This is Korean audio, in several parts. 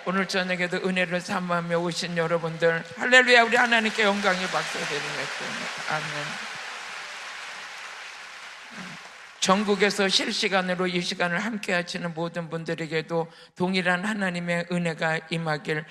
오늘 저녁에도 은혜를 삼으며 오신 여러분들, 할렐루야. 우리 하나님께 영광의 박수 드리겠습니다. 아멘. 전국에서 실시간으로 이 시간을 함께 하시는 모든 분들에게도 동일한 하나님의 은혜가 임하길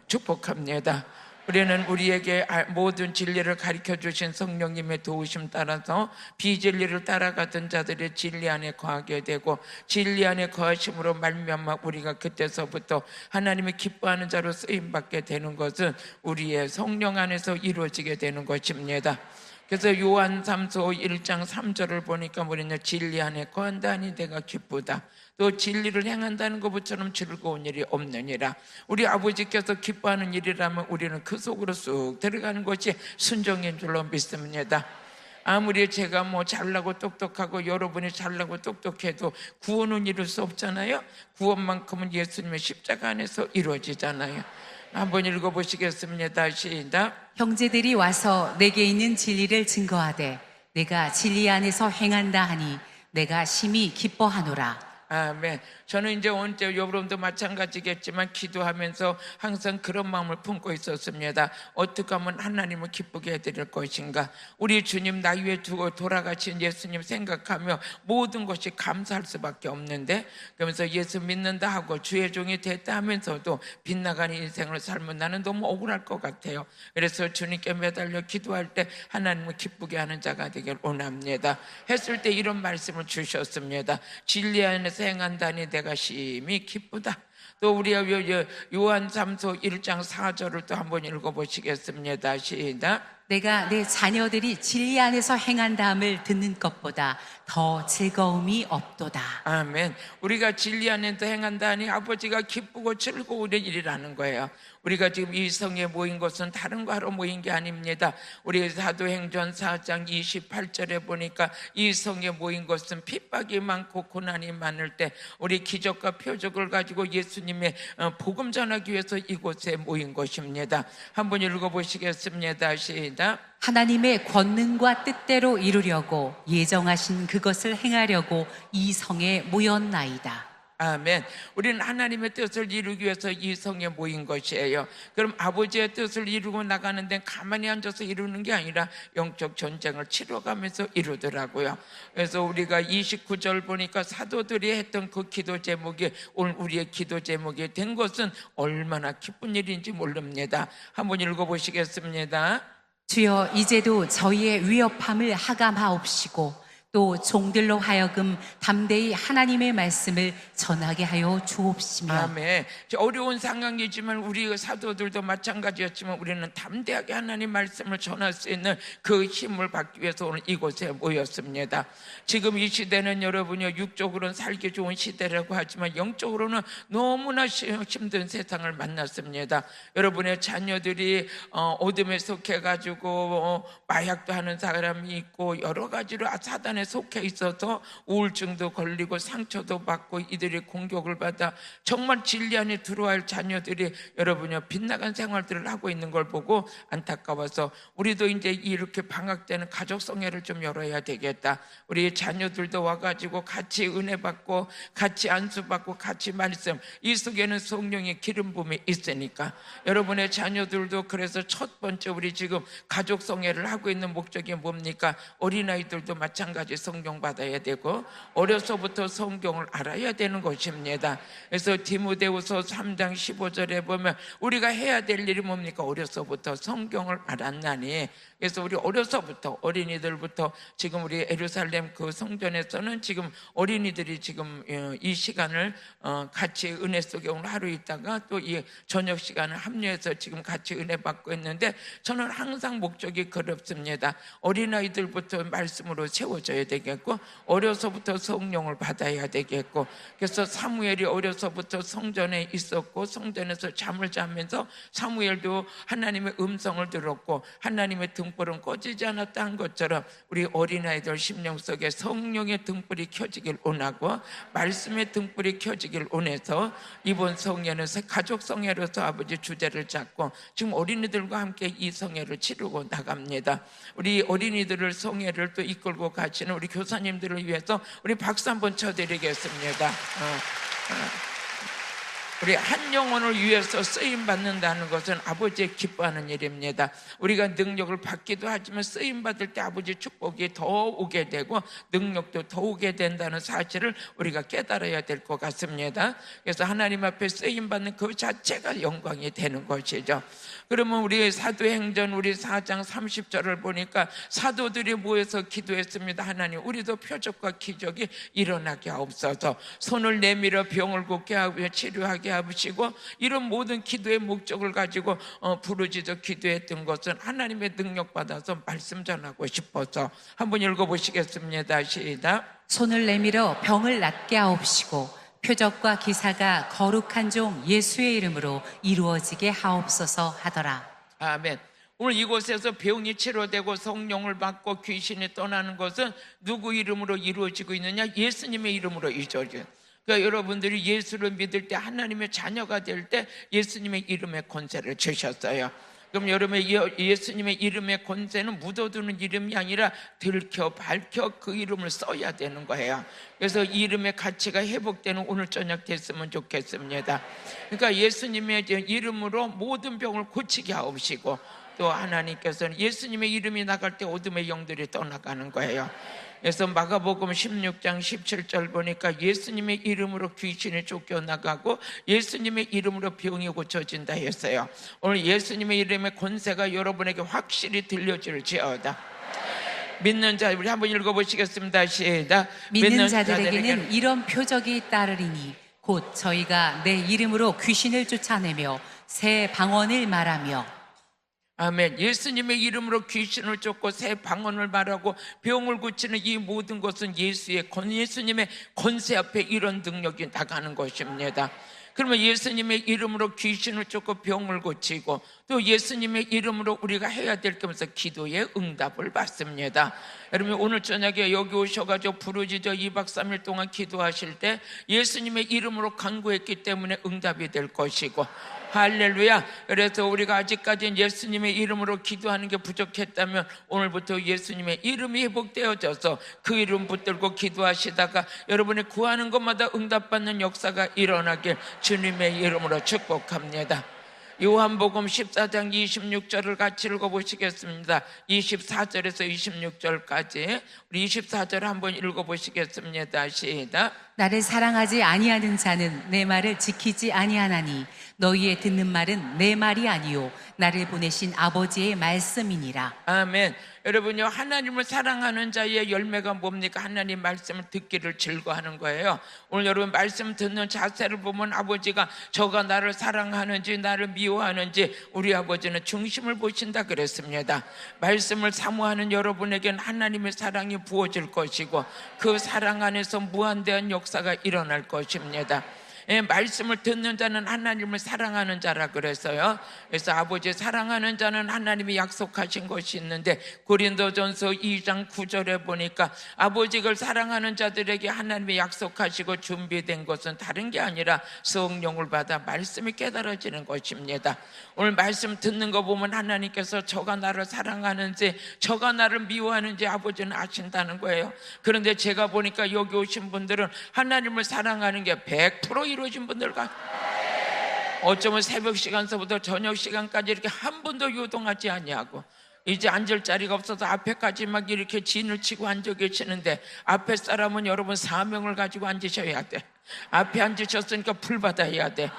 축복합니다. 우리는 우리에게 모든 진리를 가르쳐 주신 성령님의 도우심 따라서 비진리를 따라가던 자들의 진리 안에 거하게 되고, 진리 안에 거하심으로 말미암아 우리가 그때서부터 하나님이 기뻐하는 자로 쓰임받게 되는 것은 우리의 성령 안에서 이루어지게 되는 것입니다. 그래서 요한삼서 1장 3절을 보니까 우리는 진리 안에 거한다니 내가 기쁘다. 또 진리를 행한다는 것처럼 즐거운 일이 없느니라. 우리 아버지께서 기뻐하는 일이라면 우리는 그 속으로 쑥 들어가는 것이 순종인 줄로 믿습니다. 아무리 제가 잘나고 똑똑하고 여러분이 잘나고 똑똑해도 구원은 이룰 수 없잖아요. 구원만큼은 예수님의 십자가 안에서 이루어지잖아요. 한번 읽어보시겠습니다. 시작. 형제들이 와서 내게 있는 진리를 증거하되 내가 진리 안에서 행한다 하니 내가 심히 기뻐하노라. 아멘. 저는 이제 언제 여러분도 마찬가지겠지만 기도하면서 항상 그런 마음을 품고 있었습니다. 어떻게 하면 하나님을 기쁘게 해드릴 것인가. 우리 주님 나 위에 두고 돌아가신 예수님 생각하며 모든 것이 감사할 수밖에 없는데, 그러면서 예수 믿는다 하고 주의 종이 됐다 하면서도 빗나가는 인생을 살면 나는 너무 억울할 것 같아요. 그래서 주님께 매달려 기도할 때 하나님을 기쁘게 하는 자가 되길 원합니다. 했을 때 이런 말씀을 주셨습니다. 진리 안에서 행한다니 내가 심히 기쁘다. 또 우리 요한삼서 1장 4절을 또 한번 읽어보시겠습니다. 시작. 내가 내 자녀들이 진리 안에서 행한다함을 듣는 것보다 더 즐거움이 없도다. 아멘. 우리가 진리 안에서 행한다니 아버지가 기쁘고 즐거운 일이라는 거예요. 우리가 지금 이 성에 모인 것은 다른 거 하러 모인 게 아닙니다. 우리 사도행전 4장 28절에 보니까 이 성에 모인 것은 핍박이 많고 고난이 많을 때 우리 기적과 표적을 가지고 예수님의 복음 전하기 위해서 이곳에 모인 것입니다. 한번 읽어보시겠습니다. 시작. 하나님의 권능과 뜻대로 이루려고 예정하신 그것을 행하려고 이 성에 모였나이다. 아멘. 우리는 하나님의 뜻을 이루기 위해서 이 성에 모인 것이에요. 그럼 아버지의 뜻을 이루고 나가는 데는 가만히 앉아서 이루는 게 아니라 영적 전쟁을 치러가면서 이루더라고요. 그래서 우리가 29절 보니까 사도들이 했던 그 기도 제목이 오늘 우리의 기도 제목이 된 것은 얼마나 기쁜 일인지 모릅니다. 한번 읽어보시겠습니다. 주여 이제도 저희의 위협함을 하감하옵시고 또 종들로 하여금 담대히 하나님의 말씀을 전하게 하여 주옵시며. 아멘. 어려운 상황이지만 우리 사도들도 마찬가지였지만 우리는 담대하게 하나님 말씀을 전할 수 있는 그 힘을 받기 위해서 오늘 이곳에 모였습니다. 지금 이 시대는 여러분이 육적으로는 살기 좋은 시대라고 하지만 영적으로는 너무나 힘든 세상을 만났습니다. 여러분의 자녀들이 어둠에 속해가지고 마약도 하는 사람이 있고 여러 가지로 사단의 속해 있어서 우울증도 걸리고 상처도 받고 이들이 공격을 받아 정말 진리 안에 들어와야 할 자녀들이 여러분이 빗나간 생활들을 하고 있는 걸 보고 안타까워서 우리도 이제 이렇게 방학 때는 가족성회를 좀 열어야 되겠다. 우리 자녀들도 와가지고 같이 은혜 받고 같이 안수 받고 같이 말씀, 이 속에는 성령의 기름 부음이 있으니까 여러분의 자녀들도 그래서 첫 번째 우리 지금 가족성회를 하고 있는 목적이 뭡니까? 어린아이들도 마찬가지 성경 받아야 되고 어려서부터 성경을 알아야 되는 것입니다. 그래서 디모데후서 3장 15절에 보면 우리가 해야 될 일이 뭡니까? 어려서부터 성경을 알았나니. 그래서 우리 어려서부터 어린이들부터 지금 우리 예루살렘 그 성전에서는 지금 어린이들이 지금 이 시간을 같이 은혜 속에 오늘 하루 있다가 또 이 저녁 시간을 합류해서 지금 같이 은혜 받고 있는데 저는 항상 목적이 그렇습니다. 어린아이들부터 말씀으로 채워져야 되겠고 어려서부터 성령을 받아야 되겠고, 그래서 사무엘이 어려서부터 성전에 있었고 성전에서 잠을 자면서 사무엘도 하나님의 음성을 들었고 하나님의 등불은 꺼지지 않았다는 것처럼 우리 어린아이들 심령 속에 성령의 등불이 켜지길 원하고 말씀의 등불이 켜지길 원해서 이번 성회는 가족 성회로서 아버지 주제를 잡고 지금 어린이들과 함께 이 성회를 치르고 나갑니다. 우리 어린이들을 성회를 또 이끌고 가시는 우리 교사님들을 위해서 우리 박수 한번 쳐드리겠습니다. 우리 한 영혼을 위해서 쓰임 받는다는 것은 아버지의 기뻐하는 일입니다. 우리가 능력을 받기도 하지만 쓰임 받을 때 아버지의 축복이 더 오게 되고 능력도 더 오게 된다는 사실을 우리가 깨달아야 될 것 같습니다. 그래서 하나님 앞에 쓰임 받는 그 자체가 영광이 되는 것이죠. 그러면 우리 사도행전 우리 4장 30절을 보니까 사도들이 모여서 기도했습니다. 하나님, 우리도 표적과 기적이 일어나게 하옵소서. 손을 내밀어 병을 걷게 하고 치료하게 하시고, 이런 모든 기도의 목적을 가지고 부르짖어 기도했던 것은 하나님의 능력 받아서 말씀 전하고 싶어서. 한번 읽어보시겠습니다. 시작. 손을 내밀어 병을 낫게 하옵시고 표적과 기사가 거룩한 종 예수의 이름으로 이루어지게 하옵소서 하더라. 아멘. 오늘 이곳에서 병이 치료되고 성령을 받고 귀신이 떠나는 것은 누구 이름으로 이루어지고 있느냐? 예수님의 이름으로 이루어져요. 그러니까 여러분들이 예수를 믿을 때, 하나님의 자녀가 될 때 예수님의 이름의 권세를 주셨어요. 그럼 여러분의 예수님의 이름의 권세는 묻어두는 이름이 아니라 들켜 밝혀 그 이름을 써야 되는 거예요. 그래서 이 이름의 가치가 회복되는 오늘 저녁 됐으면 좋겠습니다. 그러니까 예수님의 이름으로 모든 병을 고치게 하옵시고, 또 하나님께서는 예수님의 이름이 나갈 때 어둠의 영들이 떠나가는 거예요. 그래서 마가복음 16장 17절 보니까 예수님의 이름으로 귀신이 쫓겨나가고 예수님의 이름으로 병이 고쳐진다 했어요. 오늘 예수님의 이름의 권세가 여러분에게 확실히 들려질지어다. 믿는 자, 우리 한번 읽어보시겠습니다. 시작. 믿는 자들에게는 이런 표적이 따르리니 곧 저희가 내 이름으로 귀신을 쫓아내며 새 방언을 말하며. 아멘. 예수님의 이름으로 귀신을 쫓고 새 방언을 말하고 병을 고치는 이 모든 것은 예수님의 권세 앞에 이런 능력이 나가는 것입니다. 그러면 예수님의 이름으로 귀신을 쫓고 병을 고치고, 또 예수님의 이름으로 우리가 해야 될 게 없어서 기도의 응답을 받습니다. 여러분, 오늘 저녁에 여기 오셔가지고 부르짖어 2박 3일 동안 기도하실 때 예수님의 이름으로 간구했기 때문에 응답이 될 것이고, 할렐루야. 그래서 우리가 아직까지는 예수님의 이름으로 기도하는 게 부족했다면 오늘부터 예수님의 이름이 회복되어져서 그 이름 붙들고 기도하시다가 여러분이 구하는 것마다 응답받는 역사가 일어나길 주님의 이름으로 축복합니다. 요한복음 14장 26절을 같이 읽어보시겠습니다. 24절에서 26절까지 우리 24절 한번 읽어보시겠습니다. 시작. 나를 사랑하지 아니하는 자는 내 말을 지키지 아니하나니 너희의 듣는 말은 내 말이 아니요 나를 보내신 아버지의 말씀이니라. 아멘. 여러분요, 하나님을 사랑하는 자의 열매가 뭡니까? 하나님 말씀을 듣기를 즐거워하는 거예요. 오늘 여러분 말씀 듣는 자세를 보면 아버지가 저가 나를 사랑하는지 나를 미워하는지 우리 아버지는 중심을 보신다 그랬습니다. 말씀을 사모하는 여러분에게는 하나님의 사랑이 부어질 것이고 그 사랑 안에서 무한대한 역사가 일어날 것입니다. 말씀을 듣는 자는 하나님을 사랑하는 자라 그래서요. 그래서 아버지 사랑하는 자는 하나님이 약속하신 것이 있는데 고린도전서 2장 9절에 보니까 아버지를 사랑하는 자들에게 하나님이 약속하시고 준비된 것은 다른 게 아니라 성령을 받아 말씀이 깨달아지는 것입니다. 오늘 말씀 듣는 거 보면 하나님께서 저가 나를 사랑하는지 저가 나를 미워하는지 아버지는 아신다는 거예요. 그런데 제가 보니까 여기 오신 분들은 하나님을 사랑하는 게 100% 이루어진 분들 같아요. 어쩌면 새벽 시간서부터 저녁 시간까지 이렇게 한 번도 요동하지 아니하고 이제 앉을 자리가 없어서 앞에까지 막 이렇게 진을 치고 앉아 계시는데 앞에 사람은 여러분 사명을 가지고 앉으셔야 돼. 앞에 앉으셨으니까 풀 받아야 돼.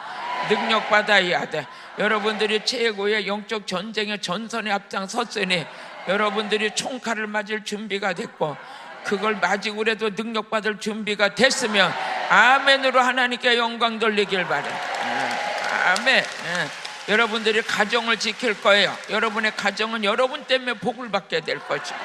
능력 받아야 돼. 여러분들이 최고의 영적 전쟁의 전선에 앞장섰으니 여러분들이 총칼을 맞을 준비가 됐고 그걸 맞이고 그래도 능력 받을 준비가 됐으면 아멘으로 하나님께 영광 돌리길 바래. 아멘. 여러분들이 가정을 지킬 거예요. 여러분의 가정은 여러분 때문에 복을 받게 될 것이고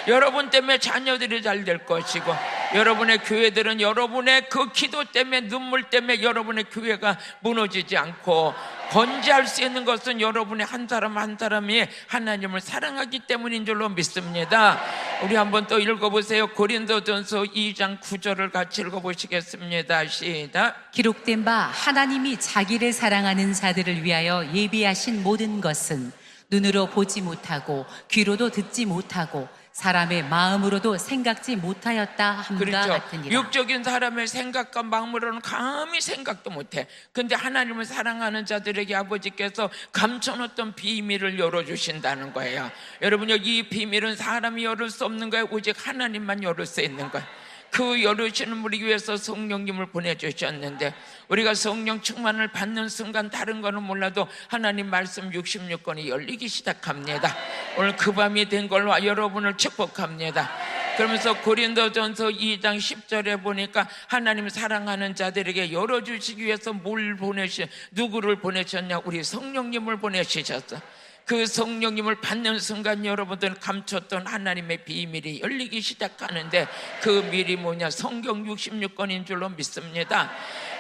여러분 때문에 자녀들이 잘 될 것이고 여러분의 교회들은 여러분의 그 기도 때문에 눈물 때문에 여러분의 교회가 무너지지 않고 건재할 수 있는 것은 여러분의 한 사람 한 사람이 하나님을 사랑하기 때문인 줄로 믿습니다. 우리 한번 또 읽어보세요. 고린도전서 2장 9절을 같이 읽어보시겠습니다. 시작. 기록된 바 하나님이 자기를 사랑하는 자들을 위하여 예비하신 모든 것은 눈으로 보지 못하고 귀로도 듣지 못하고 사람의 마음으로도 생각지 못하였다 함과 그렇죠. 같으니라. 육적인 사람의 생각과 마음으로는 감히 생각도 못해. 근데 하나님을 사랑하는 자들에게 아버지께서 감춰놓던 비밀을 열어주신다는 거예요. 여러분요, 이 비밀은 사람이 열을 수 없는 거예요. 오직 하나님만 열을 수 있는 거예요. 그 열으시는 우리 위해서 성령님을 보내주셨는데, 우리가 성령 충만을 받는 순간 다른 거는 몰라도 하나님 말씀 66권이 열리기 시작합니다. 오늘 그 밤이 된 걸로 여러분을 축복합니다. 그러면서 고린도전서 2장 10절에 보니까 하나님 사랑하는 자들에게 열어주시기 위해서 누구를 보내셨냐? 우리 성령님을 보내주셨어. 그 성령님을 받는 순간 여러분들 감췄던 하나님의 비밀이 열리기 시작하는데, 그 미리 뭐냐? 성경 66권인 줄로 믿습니다.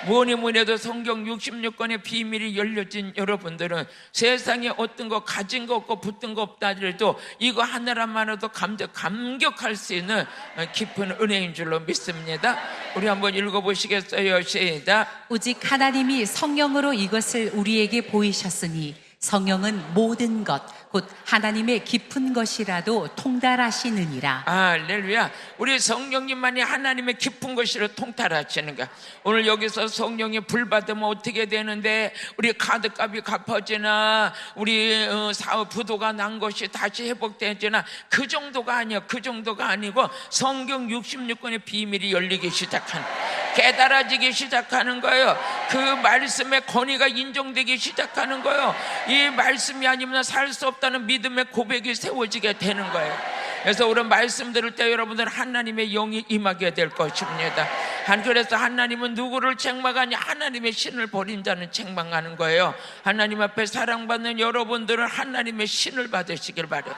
뭐니 해도 성경 66권의 비밀이 열려진 여러분들은 세상에 어떤 거 가진 거 없고 붙은 거 없다 해도 이거 하나만으로도 감격할 수 있는 깊은 은혜인 줄로 믿습니다. 우리 한번 읽어보시겠어요? 시작. 오직 하나님이 성령으로 이것을 우리에게 보이셨으니 성령은 모든 것 곧 하나님의 깊은 것이라도 통달하시느니라. 할렐루야. 우리 성령님만이 하나님의 깊은 것이라 통달하시는 거야. 오늘 여기서 성령이 불 받으면 어떻게 되는데, 우리 카드값이 갚아지나, 우리 사업 부도가 난 것이 다시 회복되지나, 그 정도가 아니야. 그 정도가 아니고 성경 66권의 비밀이 열리기 시작하는, 깨달아지기 시작하는 거예요. 그 말씀의 권위가 인정되기 시작하는 거예요. 이 말씀이 아니면 살 수 없다는 믿음의 고백이 세워지게 되는 거예요. 그래서 우리 말씀 들을 때 여러분들 하나님의 영이 임하게 될 것입니다. 그래서 하나님은 누구를 책망하냐? 하나님의 신을 버린 자는 책망하는 거예요. 하나님 앞에 사랑받는 여러분들은 하나님의 신을 받으시길 바래요.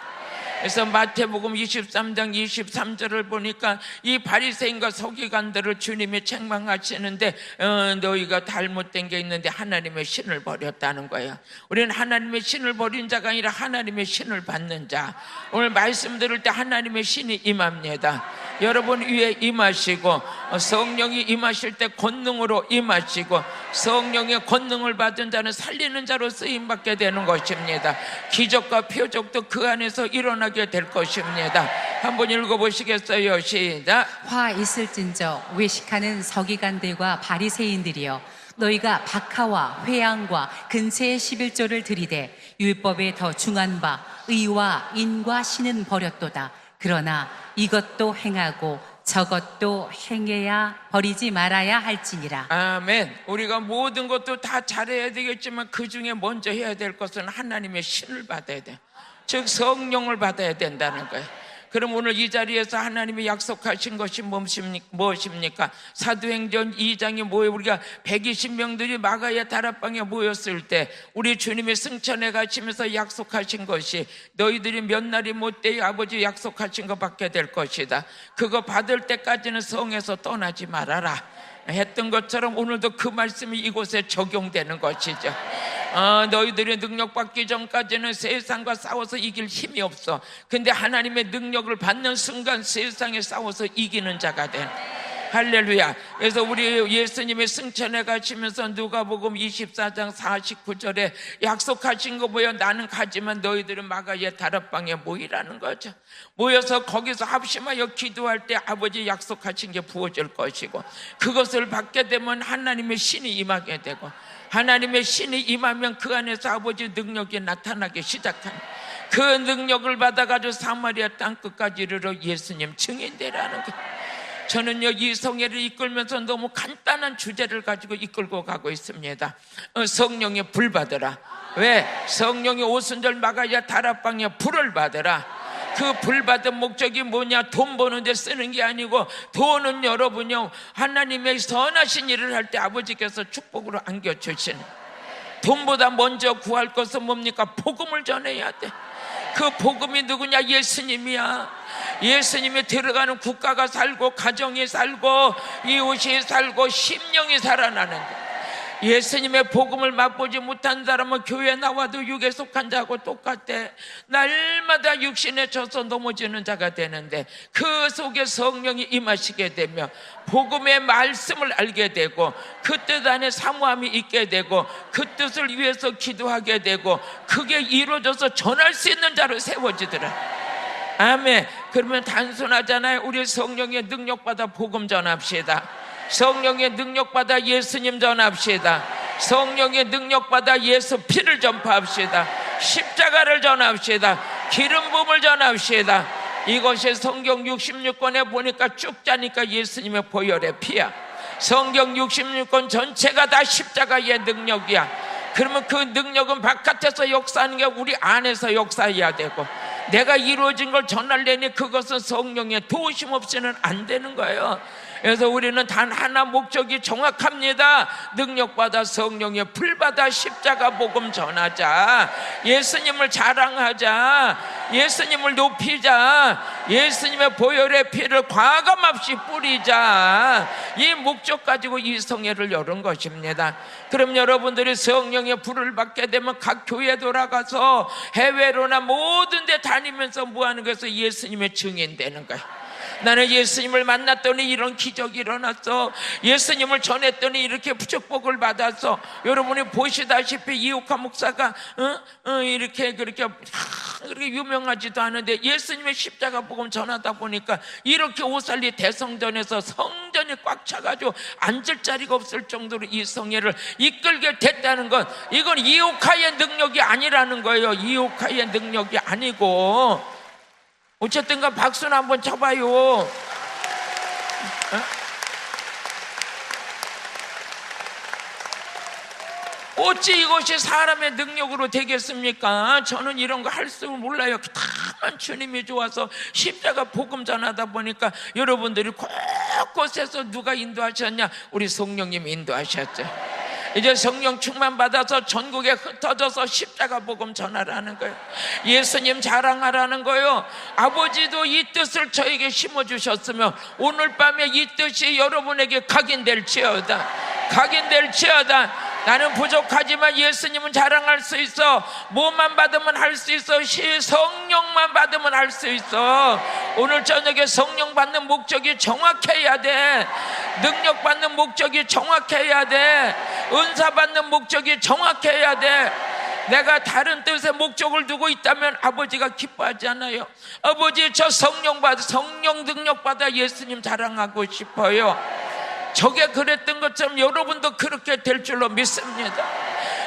그래서 마태복음 23장 23절을 보니까 이 바리새인과 서기관들을 주님이 책망하시는데, 너희가 잘못된 게 있는데 하나님의 신을 버렸다는 거예요. 우리는 하나님의 신을 버린 자가 아니라 하나님의 신을 받는 자. 오늘 말씀 들을 때 하나님의 신이 임합니다. 여러분 위에 임하시고, 성령이 임하실 때 권능으로 임하시고, 성령의 권능을 받은 자는 살리는 자로 쓰임받게 되는 것입니다. 기적과 표적도 그 안에서 일어나게 될 것입니다. 한번 읽어보시겠어요? 시작. 화 있을진저 외식하는 서기관들과 바리새인들이여, 너희가 박하와 회양과 근세의 11조를 들이되 율법에 더 중한 바 의와 인과 신은 버렸도다. 그러나 이것도 행하고 저것도 행해야 버리지 말아야 할지니라. 아멘. 우리가 모든 것도 다 잘해야 되겠지만 그 중에 먼저 해야 될 것은 하나님의 신을 받아야 돼. 즉 성령을 받아야 된다는 거예요. 그럼 오늘 이 자리에서 하나님이 약속하신 것이 무엇입니까? 사도행전 2장에 뭐예요? 우리가 120명들이 마가야 다락방에 모였을 때 우리 주님이 승천해 가시면서 약속하신 것이, 너희들이 몇 날이 못되어 아버지 약속하신 거 받게 될 것이다. 그거 받을 때까지는 성에서 떠나지 말아라 했던 것처럼 오늘도 그 말씀이 이곳에 적용되는 것이죠. 너희들이 능력받기 전까지는 세상과 싸워서 이길 힘이 없어. 근데 하나님의 능력을 받는 순간 세상에 싸워서 이기는 자가 돼. 할렐루야. 그래서 우리 예수님이 승천해 가시면서 누가복음 24장 49절에 약속하신 거 뭐예요? 나는 가지만 너희들은 마가의 다락방에 모이라는 거죠. 모여서 거기서 합심하여 기도할 때 아버지 약속하신 게 부어질 것이고, 그것을 받게 되면 하나님의 신이 임하게 되고, 하나님의 신이 임하면 그 안에서 아버지 능력이 나타나기 시작하는, 그 능력을 받아가지고 사마리아 땅끝까지 이르러 예수님 증인되라는 거예요. 저는요, 이 성회를 이끌면서 너무 간단한 주제를 가지고 이끌고 가고 있습니다. 성령의 불 받으라. 왜? 성령이 오순절 마가야 다락방에 불을 받으라. 그 불 받은 목적이 뭐냐? 돈 버는 데 쓰는 게 아니고, 돈은 여러분요, 하나님의 선하신 일을 할 때 아버지께서 축복으로 안겨주시는, 돈보다 먼저 구할 것은 뭡니까? 복음을 전해야 돼. 그 복음이 누구냐? 예수님이야. 예수님이 들어가는 국가가 살고, 가정이 살고, 이웃이 살고, 심령이 살아나는 데, 예수님의 복음을 맛보지 못한 사람은 교회 나와도 육에 속한 자하고 똑같대. 날마다 육신에 져서 넘어지는 자가 되는데, 그 속에 성령이 임하시게 되며 복음의 말씀을 알게 되고, 그 뜻 안에 사모함이 있게 되고, 그 뜻을 위해서 기도하게 되고, 그게 이루어져서 전할 수 있는 자로 세워지더라. 아멘. 그러면 단순하잖아요. 우리 성령의 능력받아 복음 전합시다. 성령의 능력받아 예수님 전합시다. 성령의 능력받아 예수 피를 전파합시다. 십자가를 전합시다. 기름 부음을 전합시다. 이것이 성경 66권에 보니까 쭉 짜니까 예수님의 보혈의 피야. 성경 66권 전체가 다 십자가의 능력이야. 그러면 그 능력은 바깥에서 역사하는 게 우리 안에서 역사해야 되고, 내가 이루어진 걸 전하려니 그것은 성령의 도우심 없이는 안 되는 거예요. 그래서 우리는 단 하나 목적이 정확합니다. 능력받아 성령의 불받아 십자가 복음 전하자. 예수님을 자랑하자. 예수님을 높이자. 예수님의 보혈의 피를 과감없이 뿌리자. 이 목적 가지고 이 성회를 열은 것입니다. 그럼 여러분들이 성령의 불을 받게 되면 각 교회에 돌아가서 해외로나 모든 데 다니면서 뭐 하는 것에서 예수님의 증인 되는 거예요. 나는 예수님을 만났더니 이런 기적이 일어났어. 예수님을 전했더니 이렇게 축복을 받았어. 여러분이 보시다시피 이옥화 목사가 이렇게 그렇게 유명하지도 않은데 예수님의 십자가 복음 전하다 보니까 이렇게 오살리 대성전에서 성전이 꽉 차가지고 앉을 자리가 없을 정도로 이 성회를 이끌게 됐다는 건, 이건 이옥화의 능력이 아니라는 거예요. 이옥화의 능력이 아니고. 어쨌든 간 박수나 한번 쳐봐요. 어찌 이것이 사람의 능력으로 되겠습니까? 저는 이런 거 할 줄 몰라요. 다만 주님이 좋아서 십자가 복음 전하다 보니까 여러분들이 곳곳에서 누가 인도하셨냐? 우리 성령님이 인도하셨죠. 이제 성령 충만 받아서 전국에 흩어져서 십자가 복음 전하라는 거예요. 예수님 자랑하라는 거예요. 아버지도 이 뜻을 저에게 심어주셨으면 오늘 밤에 이 뜻이 여러분에게 각인될지어다. 각인될지어다. 나는 부족하지만 예수님은 자랑할 수 있어. 뭐만 받으면 할 수 있어. 성령만 받으면 할 수 있어. 오늘 저녁에 성령 받는 목적이 정확해야 돼. 능력 받는 목적이 정확해야 돼. 은사 받는 목적이 정확해야 돼. 내가 다른 뜻의 목적을 두고 있다면 아버지가 기뻐하지 않아요. 아버지, 저 성령 능력 받아 예수님 자랑하고 싶어요. 저게 그랬던 것처럼 여러분도 그렇게 될 줄로 믿습니다.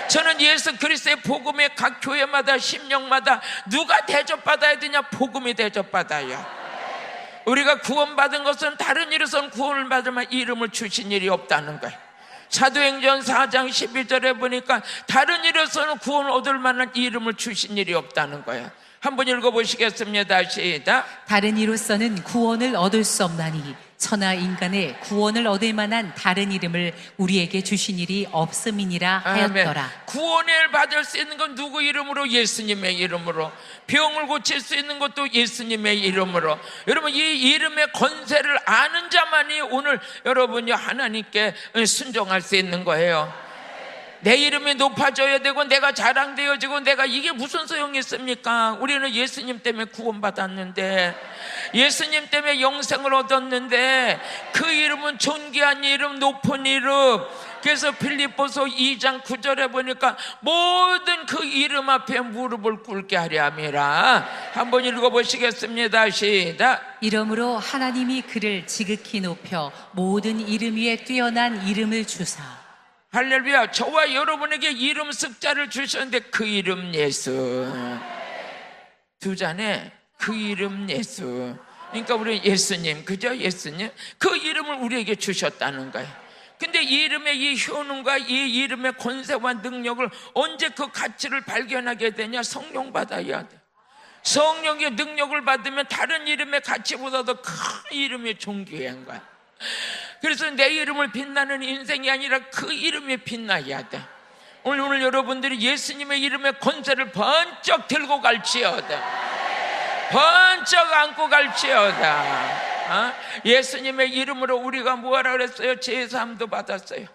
저는 예수 그리스도의 복음에 각 교회마다 심령마다 누가 대접받아야 되냐? 복음이 대접받아요. 우리가 구원받은 것은 다른 일에서는 구원을 받으면 이름을 주신 일이 없다는 거예요. 사도행전 4장 12절에 보니까 다른 일에서는 구원을 얻을 만한 이름을 주신 일이 없다는 거예요. 한번 읽어보시겠습니다. 시작. 다른 이로서는 구원을 얻을 수 없나니 천하 인간의 구원을 얻을 만한 다른 이름을 우리에게 주신 일이 없음이니라 하였더라. 아멘. 구원을 받을 수 있는 건 누구 이름으로? 예수님의 이름으로. 병을 고칠 수 있는 것도 예수님의 이름으로. 여러분, 이 이름의 권세를 아는 자만이 오늘 여러분이 하나님께 순종할 수 있는 거예요. 내 이름이 높아져야 되고 내가 자랑되어지고 내가 이게 무슨 소용이 있습니까? 우리는 예수님 때문에 구원받았는데, 예수님 때문에 영생을 얻었는데, 그 이름은 존귀한 이름, 높은 이름. 그래서 빌립보서 2장 9절에 보니까 모든 그 이름 앞에 무릎을 꿇게 하려 함이라. 한번 읽어보시겠습니다. 시작. 이러므로 하나님이 그를 지극히 높여 모든 이름 위에 뛰어난 이름을 주사. 할렐루야. 저와 여러분에게 이름 숫자를 주셨는데 그 이름 예수. 두 잔에 그 이름 예수. 그러니까 우리 예수님, 그죠? 예수님 그 이름을 우리에게 주셨다는 거예요. 근데 이 이름의 이 효능과 이 이름의 권세와 능력을 언제 그 가치를 발견하게 되냐? 성령 받아야 돼. 성령의 능력을 받으면 다른 이름의 가치보다도 큰 이름이 존귀한 거야. 그래서 내 이름을 빛나는 인생이 아니라 그 이름이 빛나야 돼. 오늘 여러분들이 예수님의 이름의 권세를 번쩍 들고 갈지어다. 번쩍 안고 갈지어다. 예수님의 이름으로 우리가 뭐하라 그랬어요? 제사함도 받았어요.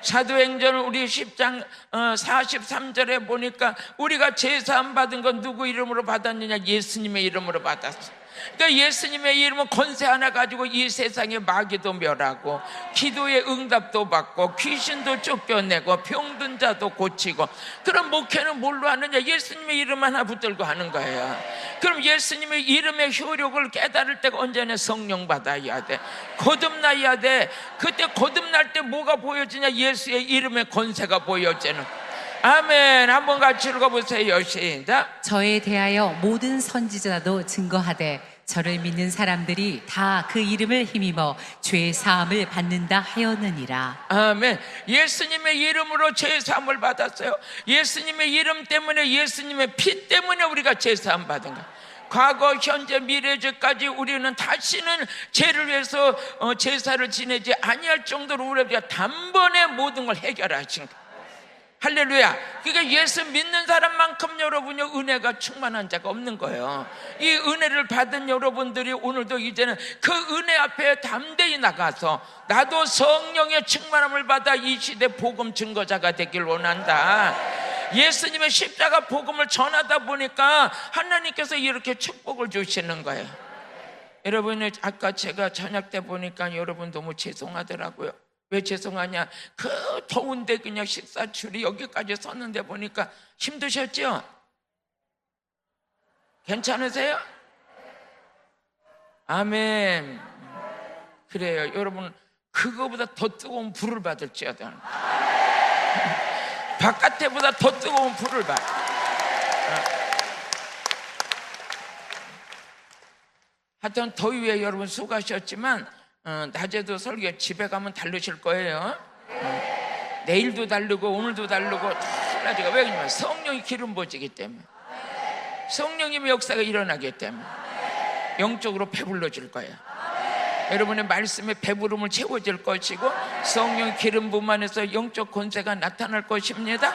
사도행전 우리 10장 43절에 보니까 우리가 제사함 받은 건 누구 이름으로 받았느냐? 예수님의 이름으로 받았어. 그러니까 예수님의 이름은 권세 하나 가지고 이 세상의 마귀도 멸하고 기도의 응답도 받고 귀신도 쫓겨내고 병든 자도 고치고. 그럼 목회는 뭘로 하느냐? 예수님의 이름 하나 붙들고 하는 거예요. 그럼 예수님의 이름의 효력을 깨달을 때가 언제나 성령 받아야 돼. 거듭나야 돼. 그때 거듭날 때 뭐가 보여지냐? 예수의 이름의 권세가 보여지는. 아멘. 한번 같이 읽어보세요. 시작. 저에 대하여 모든 선지자도 증거하되 저를 믿는 사람들이 다 그 이름을 힘입어 죄 사함을 받는다 하였느니라. 아멘. 예수님의 이름으로 죄 사함을 받았어요. 예수님의 이름 때문에, 예수님의 피 때문에 우리가 죄 사함 받은 거예요. 과거, 현재, 미래죄까지 우리는 다시는 죄를 위해서 제사를 지내지 아니할 정도로 우리가 단번에 모든 걸 해결하신 거예요. 할렐루야. 그러니까 예수 믿는 사람만큼 여러분이 은혜가 충만한 자가 없는 거예요. 이 은혜를 받은 여러분들이 오늘도 이제는 그 은혜 앞에 담대히 나가서 나도 성령의 충만함을 받아 이 시대 복음 증거자가 되길 원한다. 예수님의 십자가 복음을 전하다 보니까 하나님께서 이렇게 축복을 주시는 거예요. 여러분, 아까 제가 저녁 때 보니까 여러분 너무 죄송하더라고요. 왜 죄송하냐? 그 더운데 그냥 식사줄이 여기까지 섰는데 보니까 힘드셨죠? 괜찮으세요? 아멘. 그래요. 여러분, 그거보다 더 뜨거운 불을 받을지어다. 바깥에보다 더 뜨거운 불을 받. 하여튼 더위에 여러분 수고하셨지만 낮에도 설교 집에 가면 다르실 거예요. 내일도 다르고 오늘도 다르고 달라지고. 왜 그러냐면 성령이 기름 부어지기 때문에, 성령님의 역사가 일어나기 때문에 영적으로 배불러질 거예요. 여러분의 말씀에 배부름을 채워질 것이고 성령 기름 부음 안에서 영적 권세가 나타날 것입니다.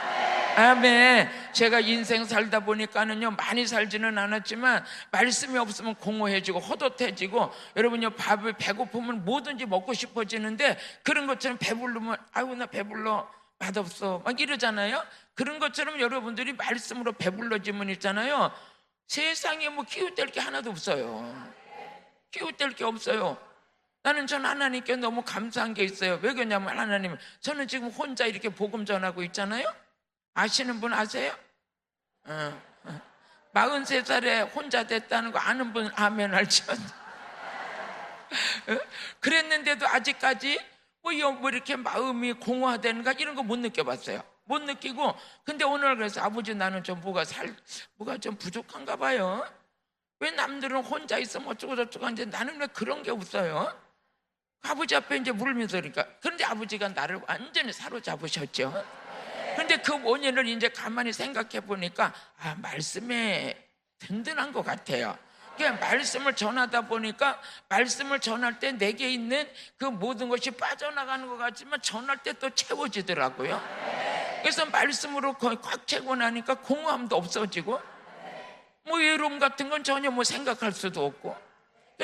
아멘. 제가 인생 살다 보니까는요, 많이 살지는 않았지만 말씀이 없으면 공허해지고 헛헛해지고, 여러분요, 밥을 배고프면 뭐든지 먹고 싶어지는데 그런 것처럼 배부르면 아유 나 배불러, 맛없어 막 이러잖아요. 그런 것처럼 여러분들이 말씀으로 배불러지면 있잖아요, 세상에 뭐 키웃될 게 하나도 없어요. 키웃될 게 없어요. 전 하나님께 너무 감사한 게 있어요. 왜 그러냐면 하나님, 저는 지금 혼자 이렇게 복음 전하고 있잖아요. 아시는 분 아세요? 43살에 혼자 됐다는 거 아는 분 아멘 할지. 그랬는데도 아직까지 뭐 이렇게 마음이 공허하다는가 이런 거 못 느껴봤어요. 못 느끼고, 근데 오늘 그래서 아버지 나는 좀 뭐가 좀 부족한가 봐요. 왜 남들은 혼자 있으면 어쩌고 저쩌고 하는데 나는 왜 그런 게 없어요? 아버지 앞에 이제 물면서 그러니까. 그런데 아버지가 나를 완전히 사로잡으셨죠. 근데 그 원인을 이제 가만히 생각해 보니까 말씀에 든든한 것 같아요. 그러니까 말씀을 전하다 보니까 말씀을 전할 때 내게 있는 그 모든 것이 빠져나가는 것 같지만 전할 때 또 채워지더라고요. 그래서 말씀으로 거의 꽉 채고 나니까 공허함도 없어지고 뭐 외로움 같은 건 전혀 뭐 생각할 수도 없고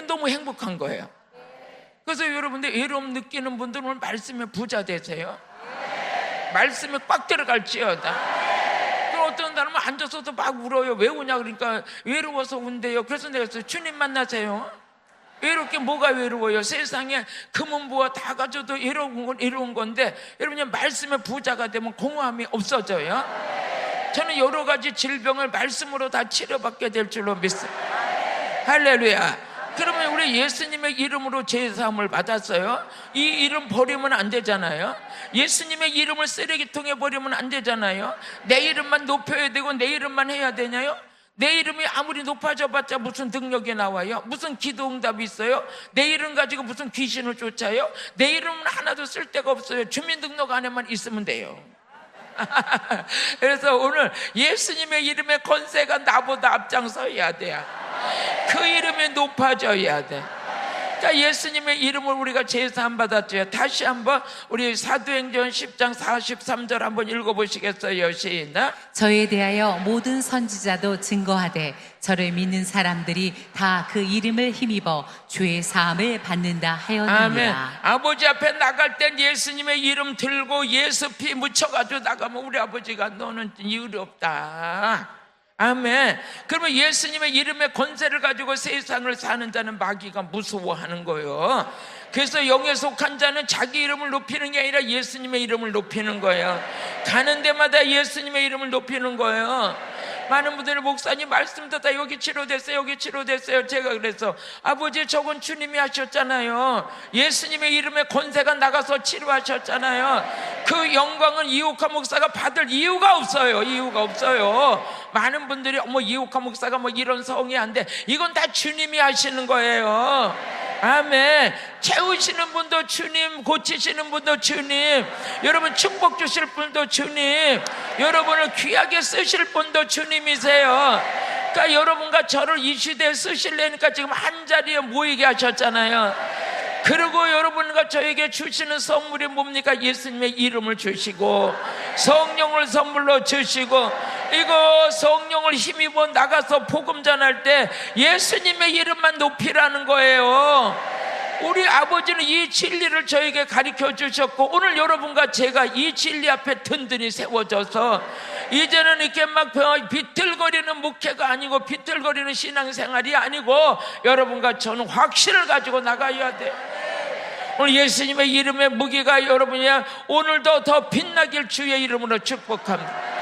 너무 행복한 거예요. 그래서 여러분들 외로움 느끼는 분들은 오늘 말씀에 부자 되세요. 말씀에 꽉 들어갈지어다. 그럼 어떤 사람은 앉아서도 막 울어요. 왜 우냐 그러니까 외로워서 운대요. 그래서 내가 주님 만나세요. 외롭게 뭐가 외로워요? 세상에 금은 부와 다 가져도 외로운 건데 여러분이 말씀의 부자가 되면 공허함이 없어져요. 저는 여러 가지 질병을 말씀으로 다 치료받게 될 줄로 믿습니다. 할렐루야. 그러면 우리 예수님의 이름으로 제사함을 받았어요. 이 이름 버리면 안 되잖아요. 예수님의 이름을 쓰레기통에 버리면 안 되잖아요. 내 이름만 높여야 되고 내 이름만 해야 되냐요? 내 이름이 아무리 높아져봤자 무슨 능력이 나와요? 무슨 기도 응답이 있어요? 내 이름 가지고 무슨 귀신을 쫓아요? 내 이름은 하나도 쓸 데가 없어요. 주민등록 안에만 있으면 돼요. 그래서 오늘 예수님의 이름의 권세가 나보다 앞장서야 돼요. 그 이름이 높아져야 돼. 그러니까 예수님의 이름을 우리가 제사함 받았죠. 다시 한번 우리 사도행전 10장 43절 한번 읽어보시겠어요? 시작. 저에 대하여 모든 선지자도 증거하되 저를 믿는 사람들이 다 그 이름을 힘입어 죄 사함을 받는다 하였느니라. 아멘. 아버지 앞에 나갈 땐 예수님의 이름 들고 예수 피 묻혀가지고 나가면 우리 아버지가 너는 이의리 없다. 아멘. 그러면 예수님의 이름의 권세를 가지고 세상을 사는 자는 마귀가 무서워하는 거예요. 그래서 영에 속한 자는 자기 이름을 높이는 게 아니라 예수님의 이름을 높이는 거예요. 가는 데마다 예수님의 이름을 높이는 거예요. 많은 분들이 목사님 말씀 듣다 여기 치료됐어요, 여기 치료됐어요. 제가 그래서 아버지 저건 주님이 하셨잖아요. 예수님의 이름의 권세가 나가서 치료하셨잖아요. 그 영광은 이옥화 목사가 받을 이유가 없어요. 이유가 없어요. 많은 분들이 이옥화 목사가 이런 성이 안 돼. 이건 다 주님이 하시는 거예요. 아멘. 채우시는 분도 주님, 고치시는 분도 주님, 여러분 축복 주실 분도 주님, 여러분을 귀하게 쓰실 분도 주님이세요. 그러니까 여러분과 저를 이 시대에 쓰시려니까 지금 한 자리에 모이게 하셨잖아요. 그리고 여러분과 저에게 주시는 선물이 뭡니까? 예수님의 이름을 주시고 성령을 선물로 주시고, 이거 성령을 힘입어 나가서 복음 전할 때 예수님의 이름만 높이라는 거예요. 우리 아버지는 이 진리를 저에게 가르쳐 주셨고, 오늘 여러분과 제가 이 진리 앞에 든든히 세워져서 이제는 이렇게 막 비틀거리는 목회가 아니고 비틀거리는 신앙생활이 아니고 여러분과 저는 확신을 가지고 나가야 돼요. 오늘 예수님의 이름의 무기가 여러분이야 오늘도 더 빛나길 주의 이름으로 축복합니다.